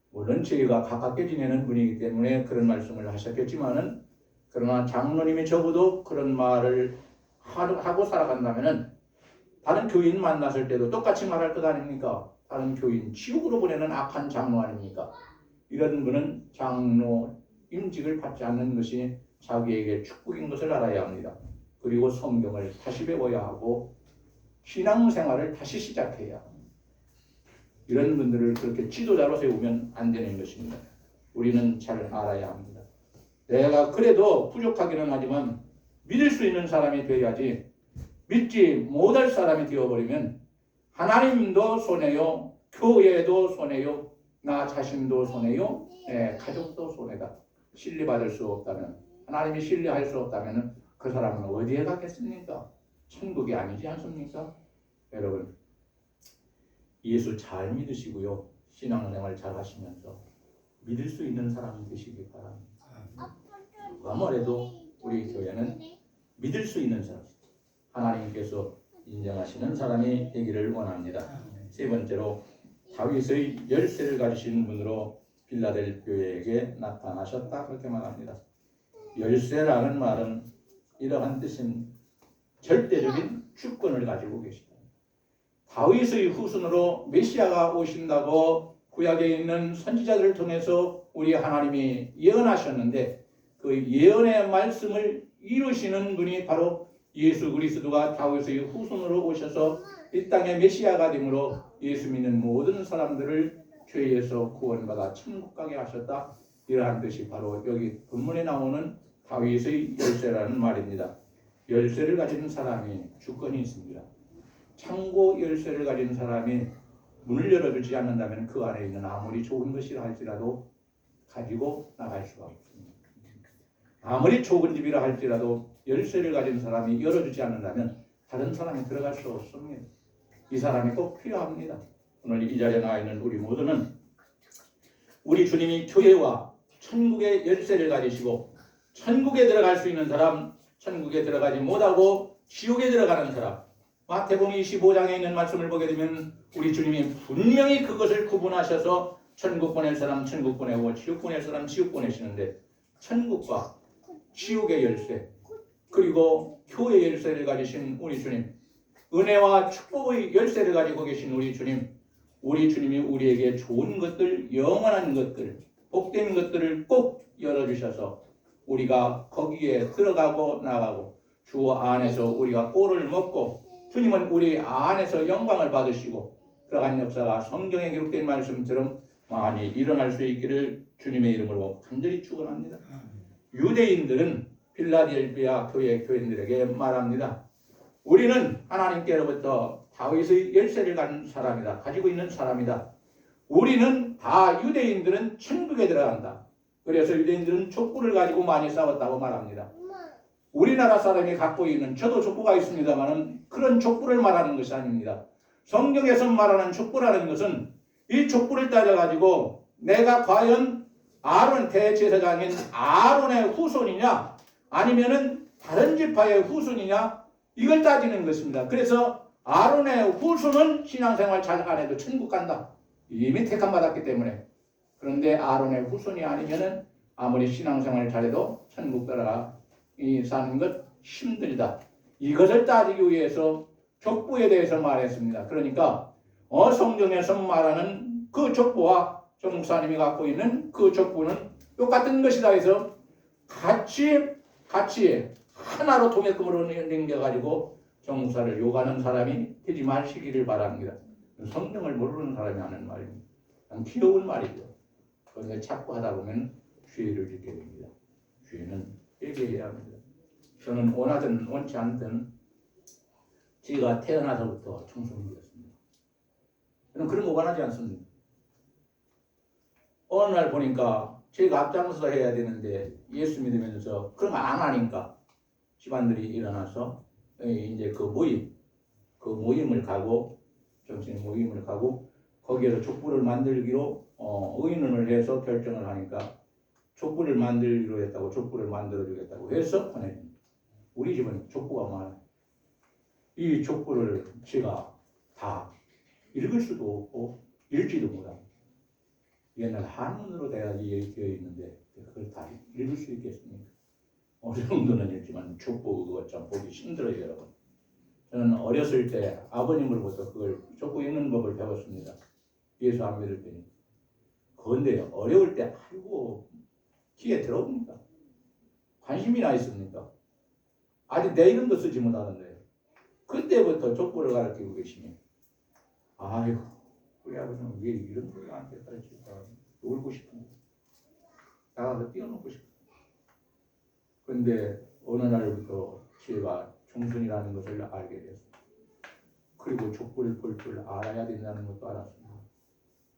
Speaker 1: 물론 저희가 가깝게 지내는 분이기 때문에 그런 말씀을 하셨겠지만은, 그러나 장로님이 적어도 그런 말을 하고 살아간다면은 다른 교인 만났을 때도 똑같이 말할 것 아닙니까? 다른 교인 지옥으로 보내는 악한 장로 아닙니까? 이런 분은 장로 임직을 받지 않는 것이 자기에게 축복인 것을 알아야 합니다. 그리고 성경을 다시 배워야 하고 신앙생활을 다시 시작해야 합니다. 이런 분들을 그렇게 지도자로 세우면 안 되는 것입니다. 우리는 잘 알아야 합니다. 내가 그래도 부족하기는 하지만 믿을 수 있는 사람이 되어야지, 믿지 못할 사람이 되어버리면 하나님도 손해요, 교회도 손해요, 나 자신도 손해요, 가족도 손해다. 신뢰받을 수 없다면, 하나님이 신뢰할 수 없다면 그 사람은 어디에 가겠습니까? 천국이 아니지 않습니까? 여러분, 예수 잘 믿으시고요, 신앙생활 잘 하시면서 믿을 수 있는 사람이 되시기 바랍니다. 아무래도 우리 교회는 믿을 수 있는 사람, 하나님께서 인정하시는 사람이 되기를 원합니다. 세 번째로, 다윗의 열쇠를 가지신 분으로 빌라델비오에게 나타나셨다, 그렇게 말합니다. 열쇠라는 말은 이러한 뜻인 절대적인 주권을 가지고 계시다. 다윗의 후손으로 메시아가 오신다고 구약에 있는 선지자들을 통해서 우리 하나님이 예언하셨는데, 그 예언의 말씀을 이루시는 분이 바로 예수 그리스도가 다윗의 후손으로 오셔서 이 땅의 메시아가 되므로 예수 믿는 모든 사람들을 죄에서 구원받아 천국 가게 하셨다. 이러한 뜻이 바로 여기 본문에 나오는 다윗의 열쇠라는 말입니다. 열쇠를 가진 사람이 주권이 있습니다. 창고 열쇠를 가진 사람이 문을 열어주지 않는다면 그 안에 있는 아무리 좋은 것이라 할지라도 가지고 나갈 수가 없습니다. 아무리 좁은 집이라 할지라도 열쇠를 가진 사람이 열어주지 않는다면 다른 사람이 들어갈 수 없습니다. 이 사람이 꼭 필요합니다. 오늘 이 자리에 나와 있는 우리 모두는 우리 주님이 교회와 천국의 열쇠를 가지시고, 천국에 들어갈 수 있는 사람, 천국에 들어가지 못하고 지옥에 들어가는 사람, 마태복음 25장에 있는 말씀을 보게 되면 우리 주님이 분명히 그것을 구분하셔서 천국 보낼 사람 천국 보내고 지옥 보낼 사람 지옥 보내시는데, 천국과 지옥의 열쇠 그리고 교회의 열쇠를 가지신 우리 주님, 은혜와 축복의 열쇠를 가지고 계신 우리 주님, 우리 주님이 우리에게 좋은 것들, 영원한 것들, 복된 것들을 꼭 열어주셔서 우리가 거기에 들어가고 나가고 주 안에서 우리가 꼴을 먹고 주님은 우리 안에서 영광을 받으시고 그러한 역사가 성경에 기록된 말씀처럼 많이 일어날 수 있기를 주님의 이름으로 간절히 축원합니다. 유대인들은 빌라델비아 교회 교인들에게 말합니다. 우리는 하나님께로부터 다윗의 열쇠를 가진 사람이다. 가지고 있는 사람이다. 우리는 다 유대인들은 천국에 들어간다. 그래서 유대인들은 족구를 가지고 많이 싸웠다고 말합니다. 우리나라 사람이 갖고 있는, 저도 족구가 있습니다만 그런 족구를 말하는 것이 아닙니다. 성경에서 말하는 족구라는 것은 이 족구를 따져가지고 내가 과연 아론 대제사장인 아론의 후손이냐 아니면은 다른 지파의 후손이냐, 이걸 따지는 것입니다. 그래서 아론의 후손은 신앙생활 잘 안 해도 천국 간다. 이미 택함 받았기 때문에. 그런데 아론의 후손이 아니면은 아무리 신앙생활 잘해도 천국 들어가 사는 것 힘들다. 이것을 따지기 위해서 족보에 대해서 말했습니다. 그러니까 성경에서 말하는 그 족보와 정 목사님이 갖고 있는 그 족보는 똑같은 것이다 해서 같이 하나로 통일금으로 남겨가지고 정 목사를 욕하는 사람이 되지 마시기를 바랍니다. 성경을 모르는 사람이 하는 말입니다. 귀여운 말이죠. 그런데 자꾸 하다 보면 죄를 짓게 됩니다. 죄는 회개해야 합니다. 저는 원하든 원치 않든 제가 태어나서부터 청소년이었습니다. 저는 그런 거 원하지 않습니다. 어느 날 보니까 제가 앞장서서 해야 되는데 예수 믿으면서 그런 거 안 하니까 집안들이 일어나서 이제 그 모임을 가고 정신 모임을 가고 거기에서 족보를 만들기로 의논을 해서 결정을 하니까 족보를 만들기로 했다고 족보를 만들어주겠다고 해서 보내줍니다. 우리 집은 족보가 많아요. 이 족보를 제가 다 읽을 수도 없고 읽지도 못하고 옛날 한문으로 되어 있는데 그걸 다 읽을 수 있겠습니까? 어느 정도는 읽지만 족보 그거 참 보기 힘들어요, 여러분. 저는 어렸을 때 아버님으로부터 그걸 족보 읽는 법을 배웠습니다. 예수 안 믿을 때니. 그런데 어려울 때 아이고 귀에 들어옵니까? 관심이나 있습니까? 아직 내 이름도 쓰지 못하는데 그때부터 족보를 가르치고 계시니 아이고 우리 아버지는 왜 이런 걸 나한테 가르칠까? 놀고 싶은데 나가서 뛰어놀고 싶어. 그런데 어느 날부터 제가 중순이라는 것을 알게 됐어요. 그리고 족보를 볼 줄 알아야 된다는 것도 알았습니다.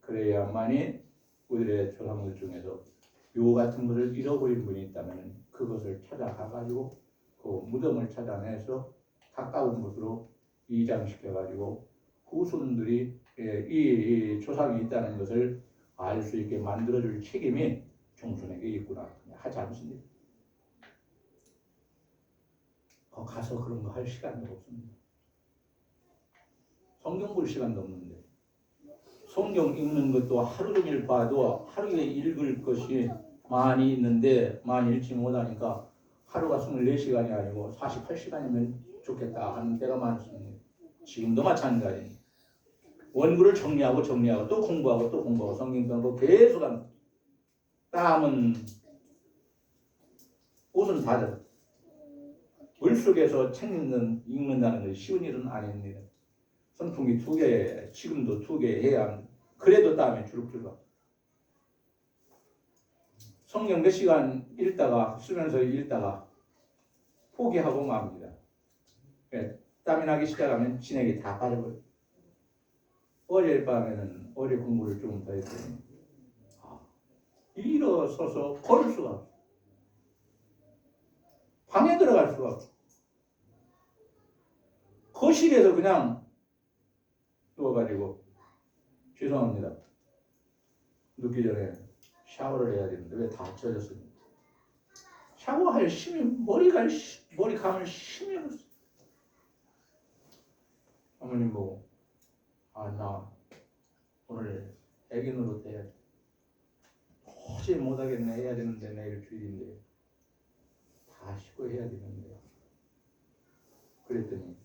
Speaker 1: 그래야만이 우리의 조상들 중에서 요 같은 것을 잃어버린 분이 있다면 그것을 찾아가가지고 그 무덤을 찾아내서 가까운 곳으로 이장시켜가지고 후손들이 이 조상이 있다는 것을 알 수 있게 만들어줄 책임이 종손에게 있구나 하지 않습니다. 가서 그런 거 할 시간도 없습니다. 성경 볼 시간도 없는데 성경 읽는 것도 하루 종일 봐도 하루에 읽을 것이 많이 있는데 많이 읽지 못하니까 하루가 24시간이 아니고 48시간이면 좋겠다 하는 때가 많습니다. 지금도 마찬가지입니다. 원고를 정리하고 또 공부하고 성경 공부 계속 합니다. 땀은 옷은 다져. 물속에서 책 읽는다는 것이 쉬운 일은 아닙니다. 선풍기 2개, 지금도 2개 해야 합니다. 그래도 땀이 주룩주룩. 성경 몇 시간 쓰면서 읽다가 포기하고 맙니다. 땀이 나기 시작하면 진액이 다 빠져버려요. 어제 공부를 조금 더 했더니 일어서서 걸을 수가 없어. 방에 들어갈 수가 없어. 거실에서 그냥 누워가지고 죄송합니다. 눕기 전에 샤워를 해야 되는데 왜 다 젖었습니까? 샤워할 힘이 머리 감을 힘이 없어. 어머님 보고 나 오늘 애기 노릇 해야 돼. 도저히 못하겠네. 해야 되는데 내일 주일인데 다 씻고 해야 되는데 그랬더니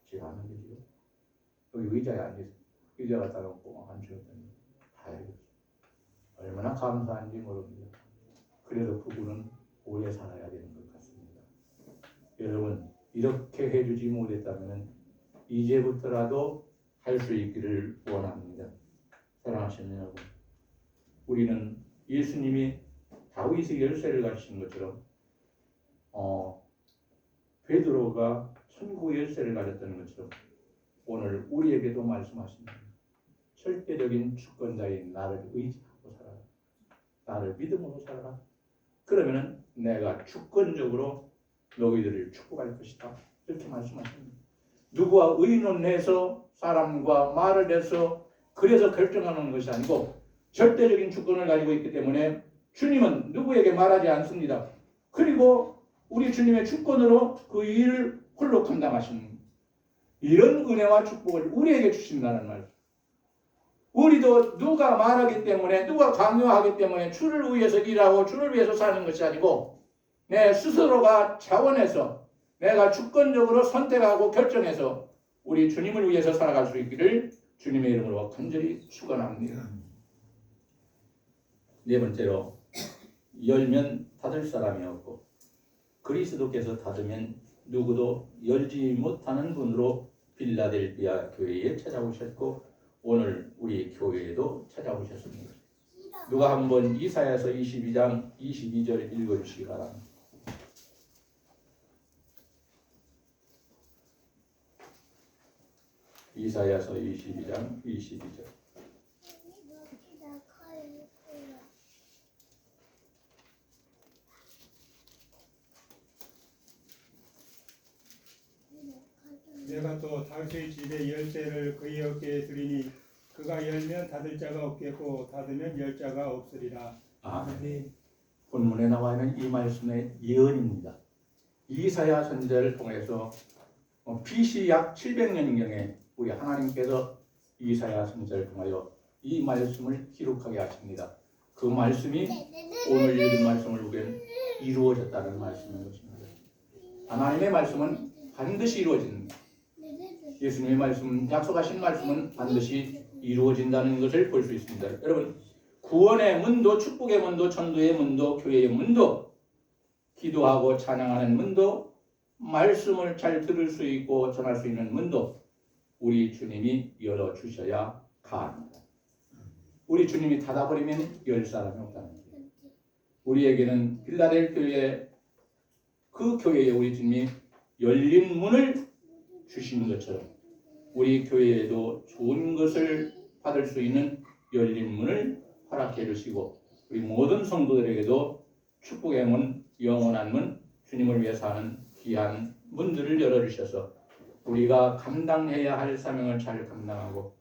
Speaker 1: 제가 안 하겠지요. 여기 의자에 앉아서 의자 갖다 놓고 앉혔더니 다 해줬어요. 얼마나 감사한지 모릅니다. 그래도 그분은 오래 살아야 되는 것 같습니다. 여러분 이렇게 해주지 못했다면 이제부터라도 할 수 있기를 원합니다. 사랑하시는 여러분, 우리는 예수님이 다윗의 열쇠를 가지신 것처럼 베드로가 천국의 열쇠를 가졌다는 것처럼 오늘 우리에게도 말씀하십니다. 절대적인 주권자인 나를 의지하고 살아라. 나를 믿음으로 살아라. 그러면은 내가 주권적으로 너희들을 축복할 것이다. 이렇게 말씀하십니다. 누구와 의논해서 사람과 말을 해서 그래서 결정하는 것이 아니고 절대적인 주권을 가지고 있기 때문에 주님은 누구에게 말하지 않습니다. 그리고 우리 주님의 주권으로 그 일을 홀로 감당하십니다. 이런 은혜와 축복을 우리에게 주신다는 말. 우리도 누가 말하기 때문에 누가 강요하기 때문에 주를 위해서 일하고 주를 위해서 사는 것이 아니고 내 스스로가 자원해서 내가 주권적으로 선택하고 결정해서 우리 주님을 위해서 살아갈 수 있기를 주님의 이름으로 간절히 축원합니다. 네 번째로 열면 닫을 사람이 없고 그리스도께서 닫으면 누구도 열지 못하는 분으로 빌라델비아 교회에 찾아오셨고 오늘 우리 교회에도 찾아오셨습니다. 누가 한번 이사야서 22장 22절 읽어주시기 바랍니다. 이사야서 22장 22절.
Speaker 2: 내가 또 다윗의 집에 열쇠를 그의 어깨에 두리니 그가 열면 닫을 자가 없겠고 닫으면 열 자가 없으리라.
Speaker 1: 아멘. 본문에 나와 있는 이 말씀의 예언입니다. 이사야 선지자를 통해서 BC 약 700년경에 우리 하나님께서 이사야 선지자를 통하여 이 말씀을 기록하게 하십니다. 그 말씀이 오늘 읽은 말씀을 보면 이루어졌다는 말씀인 것입니다. 하나님의 말씀은 반드시 이루어집니다. 예수님의 말씀, 약속하신 말씀은 반드시 이루어진다는 것을 볼 수 있습니다. 여러분, 구원의 문도, 축복의 문도, 전도의 문도, 교회의 문도, 기도하고 찬양하는 문도, 말씀을 잘 들을 수 있고 전할 수 있는 문도 우리 주님이 열어주셔야 가능합니다. 우리 주님이 닫아버리면 열 사람이 없다는 거예요. 우리에게는 빌라델피아의 그 교회에 우리 주님이 열린 문을 주신 것처럼 우리 교회에도 좋은 것을 받을 수 있는 열린 문을 허락해 주시고 우리 모든 성도들에게도 축복의 문, 영원한 문, 주님을 위해서 하는 귀한 문들을 열어주셔서 우리가 감당해야 할 사명을 잘 감당하고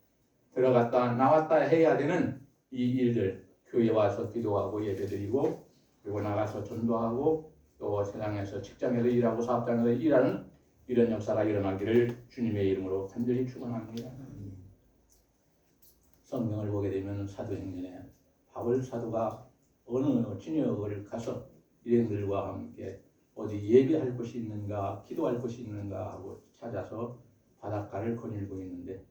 Speaker 1: 들어갔다 나왔다 해야 되는 이 일들, 교회에 와서 기도하고 예배드리고 그리고 나가서 전도하고 또 세상에서 직장에서 일하고 사업장에서 일하는 이런 역사가 일어나기를 주님의 이름으로 간절히 축원합니다. 성경을 보게 되면 사도행전에 바울 사도가 어느 진역을 가서 일행들과 함께 어디 예배할 곳이 있는가 기도할 곳이 있는가 하고 찾아서 바닷가를 거닐고 있는데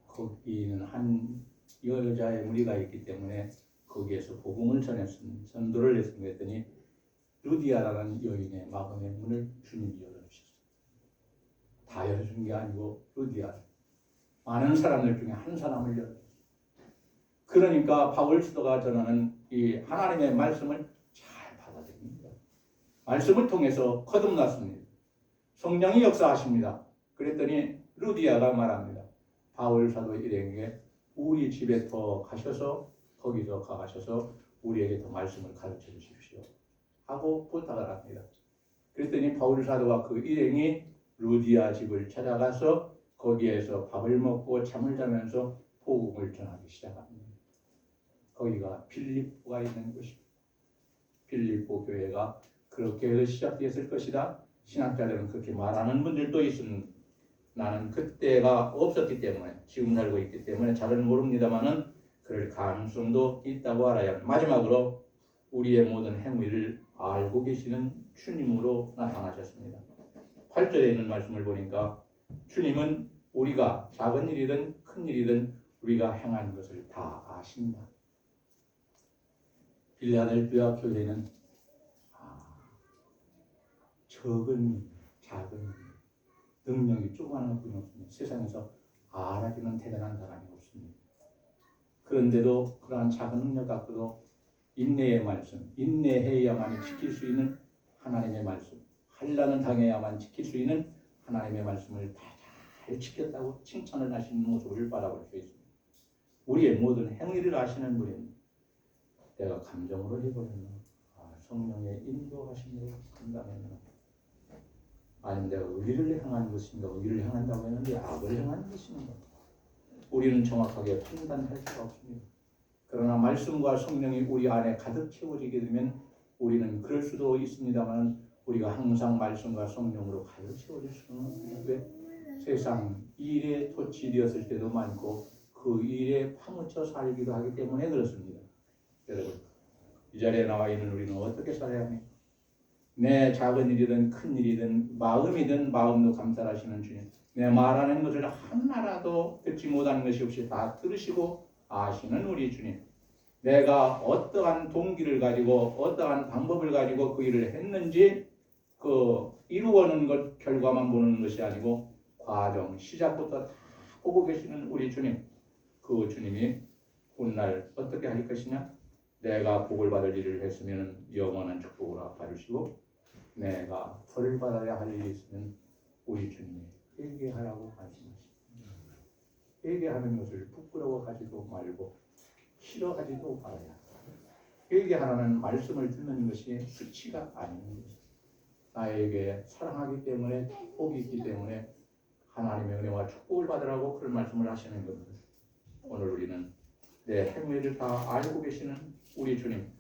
Speaker 1: 거기는 한 여자의 무리가 있기 때문에 거기에서 복음을 전했습니다. 전도를 했습니다. 했더니 루디아라는 여인의 마음의 문을 주님이 열어주셨어요. 다 열어준 게 아니고 루디아 많은 사람들 중에 한 사람을 열어줬어요. 그러니까 바울 사도가 전하는 이 하나님의 말씀을 잘 받아들입니다. 말씀을 통해서 거듭났습니다. 성령이 역사하십니다. 그랬더니 루디아가 말합니다. 바울 사도 일행에게 우리 집에 더 가셔서 거기서 가셔서 우리에게 더 말씀을 가르쳐 주십시오 하고 부탁을 합니다. 그랬더니 바울 사도와 그 일행이 루디아 집을 찾아가서 거기에서 밥을 먹고 잠을 자면서 복음을 전하기 시작합니다. 거기가 빌립보가 있는 곳입니다. 빌립보 교회가 그렇게 해서 시작되었을 것이다. 신학자들은 그렇게 말하는 분들도 있습니다. 나는 그때가 없었기 때문에 지금 살고 있기 때문에 잘은 모릅니다만은 그럴 가능성도 있다고 알아야. 마지막으로 우리의 모든 행위를 알고 계시는 주님으로 나타나셨습니다. 8절에 있는 말씀을 보니까 주님은 우리가 작은 일이든 큰 일이든 우리가 행한 것을 다 아신다. 빌라델피아 교회는 적은 작은 능력이 조그마한 분이 없습니다. 세상에서 알아주는 대단한 사람이 없습니다. 그런데도 그러한 작은 능력 갖고도 인내의 말씀, 인내해야만 지킬 수 있는 하나님의 말씀, 환난을 당해야만 지킬 수 있는 하나님의 말씀을 다 잘 지켰다고 칭찬을 하시는 모습을 바라볼 수 있습니다. 우리의 모든 행위를 아시는 분입니다. 내가 감정으로 해버렸나? 성령의 인도하심으로 감당했나? 아니면 내가 의를 행한 것인가? 의를 행한다고 했는데 악을 행한 것인가? 우리는 정확하게 판단할 수가 없습니다. 그러나 말씀과 성령이 우리 안에 가득 채워지게 되면 우리는 그럴 수도 있습니다만 우리가 항상 말씀과 성령으로 가득 채워질 수는 없는데 세상 일에 도취되었을 때도 많고 그 일에 파묻혀 살기도 하기 때문에 그렇습니다. 여러분, 이 자리에 나와 있는 우리는 어떻게 살아야 합니까? 내 작은 일이든 큰 일이든 마음이든 마음도 감찰하시는 주님, 내 말하는 것을 하나라도 듣지 못하는 것이 없이 다 들으시고 아시는 우리 주님, 내가 어떠한 동기를 가지고 어떠한 방법을 가지고 그 일을 했는지 그 이루어는 것 결과만 보는 것이 아니고 과정 시작부터 다 보고 계시는 우리 주님, 그 주님이 훗날 어떻게 할 것이냐? 내가 복을 받을 일을 했으면 영원한 축복으로 받으시고 내가 벌을 받아야 할 일이 있으면 우리 주님이 회개하라고 말씀하십니다. 회개하는 것을 부끄러워 가지도 말고 싫어 가지도 말아야. 회개하라는 말씀을 듣는 것이 수치가 아닌 것입니다. 나에게 사랑하기 때문에 복이 있기 때문에 하나님의 은혜와 축복을 받으라고 그런 말씀을 하시는 겁니다. 오늘 우리는 내 행위를 다 알고 계시는 우리 주님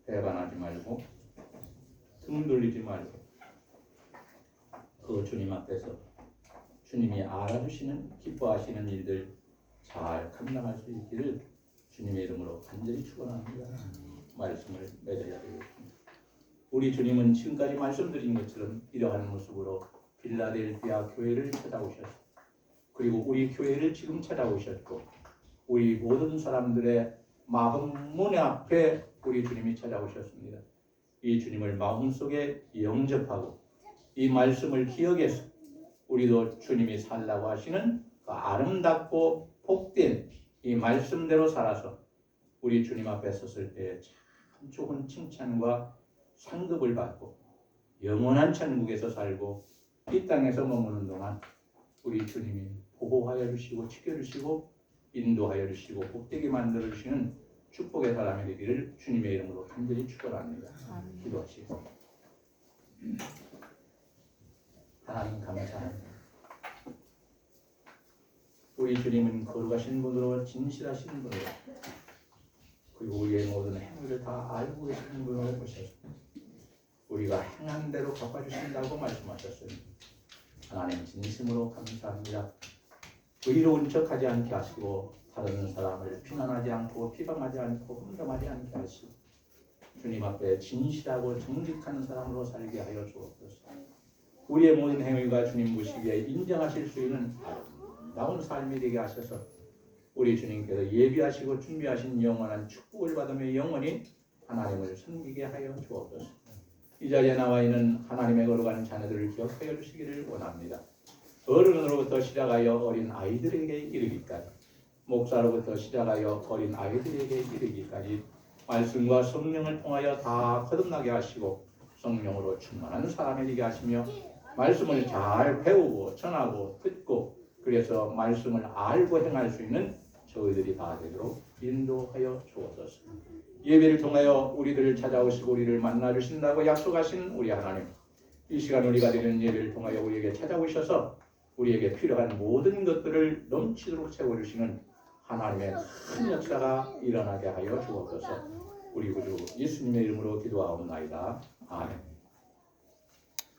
Speaker 1: 배반하지 말고 등 돌리지 말고 그 주님 앞에서 주님이 알아주시는 기뻐하시는 일들 잘 감당할 수 있기를 주님의 이름으로 간절히 축원합니다. 말씀을 맺어야 되겠습니다. 우리 주님은 지금까지 말씀드린 것처럼 이러한 모습으로 빌라델피아 교회를 찾아오셨습니다. 그리고 우리 교회를 지금 찾아오셨고 우리 모든 사람들의 마음 문의 앞에 우리 주님이 찾아오셨습니다. 이 주님을 마음속에 영접하고 이 말씀을 기억해서 우리도 주님이 살라고 하시는 그 아름답고 복된 이 말씀대로 살아서 우리 주님 앞에 섰을 때 참 좋은 칭찬과 상급을 받고 영원한 천국에서 살고 이 땅에서 머무는 동안 우리 주님이 보호하여 주시고 지켜주시고 인도하여 주시고 복되게 만들어 주시는 축복의 사람이 되기를 주님의 이름으로 간절히 축원합니다. 기도하시겠습니다. 하나님 감사합니다. 우리 주님은 거룩하신 분으로 진실하신 분으로 그리고 우리의 모든 행위를 다 알고 계시는 분으로 오셨습니다. 우리가 행한 대로 갚아주신다고 말씀하셨습니다. 하나님 진심으로 감사합니다. 의로운 척하지 않게 하시고 다른 사람을 비난하지 않고 비방하지 않고 흠담하지 않게 하시고 주님 앞에 진실하고 정직한 사람으로 살게 하여 주옵소서. 우리의 모든 행위가 주님 보시기에 인정하실 수 있는 아름다운 삶이 되게 하셔서 우리 주님께서 예비하시고 준비하신 영원한 축복을 받으며 영원히 하나님을 섬기게 하여 주옵소서. 이 자리에 나와 있는 하나님의 거룩한 자녀들을 기억하여 주시기를 원합니다. 어른으로부터 시작하여 어린 아이들에게 이르기까지 목사로부터 시작하여 어린 아이들에게 이르기까지 말씀과 성령을 통하여 다 거듭나게 하시고 성령으로 충만한 사람이 되게 하시며 말씀을 잘 배우고 전하고 듣고 그래서 말씀을 알고 행할 수 있는 저희들이 다 되도록 인도하여 주옵소서. 예배를 통하여 우리들을 찾아오시고 우리를 만나 주신다고 약속하신 우리 하나님, 이 시간 우리가 드리는 예배를 통하여 우리에게 찾아오셔서 우리에게 필요한 모든 것들을 넘치도록 채워주시는 하나님의 큰 역사가 일어나게 하여 주옵소서. 우리 구주 예수님의 이름으로 기도하옵나이다. 아멘.